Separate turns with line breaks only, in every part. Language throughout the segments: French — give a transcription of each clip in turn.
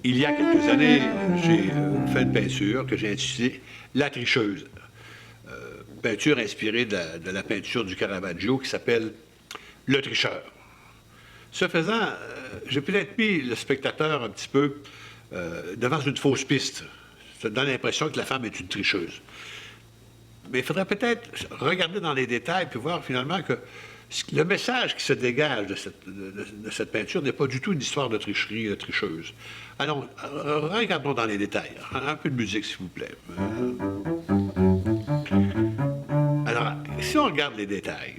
Il y a quelques années, j'ai fait une peinture que j'ai intitulée La tricheuse. Peinture inspirée de la peinture du Caravaggio qui s'appelle Le tricheur. Ce faisant, j'ai peut-être mis le spectateur un petit peu devant une fausse piste. Ça donne l'impression que la femme est une tricheuse. Mais il faudrait peut-être regarder dans les détails puis voir finalement que le message qui se dégage de cette peinture n'est pas du tout une histoire de tricherie tricheuse. Allons, regardons dans les détails. Un peu de musique, s'il vous plaît. Alors, si on regarde les détails,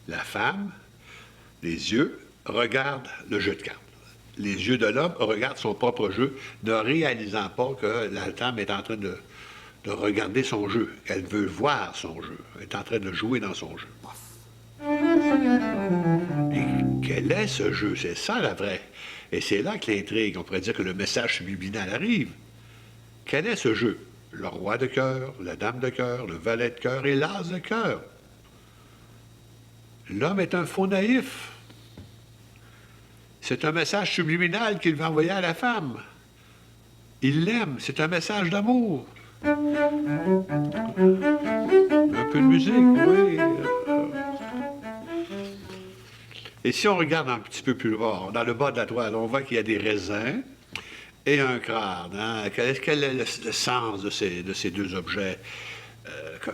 la femme, les yeux, regarde le jeu de cartes. Les yeux de l'homme regardent son propre jeu, ne réalisant pas que la femme est en train de regarder son jeu. Elle veut voir son jeu. Elle est en train de jouer dans son jeu. Et quel est ce jeu? C'est ça la vraie. Et c'est là que l'intrigue, on pourrait dire que le message subliminal arrive. Quel est ce jeu? Le roi de cœur, la dame de cœur, le valet de cœur et l'as de cœur. L'homme est un faux naïf. C'est un message subliminal qu'il va envoyer à la femme. Il l'aime, c'est un message d'amour. Un peu de musique, oui. Et si on regarde un petit peu plus bas, dans le bas de la toile, on voit qu'il y a des raisins et un crâne. Hein? Quel est le sens de ces deux objets?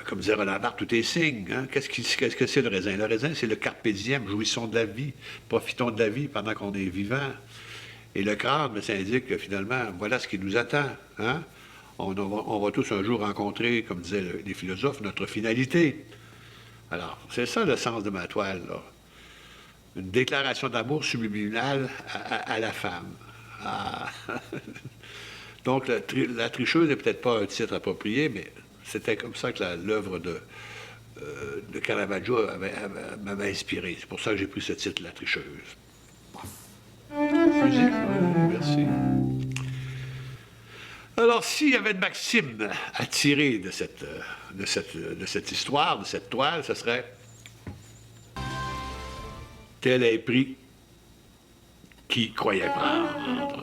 Comme disait Roland Barthes, tout est signe. Hein? Qu'est-ce que c'est le raisin? Le raisin, c'est le carpe diem, jouissons de la vie, profitons de la vie pendant qu'on est vivant. Et le crâne, ça indique que finalement, voilà ce qui nous attend. Hein? On va tous un jour rencontrer, comme disaient les philosophes, notre finalité. Alors, c'est ça le sens de ma toile, là. Une déclaration d'amour subliminale à la femme. Ah. Donc, la tricheuse n'est peut-être pas un titre approprié, mais c'était comme ça que l'œuvre de Caravaggio m'avait inspiré. C'est pour ça que j'ai pris ce titre, La tricheuse. Musique, merci. Alors, s'il y avait une maxime à tirer de cette histoire, de cette toile, ce serait tel est pris qui croyait prendre.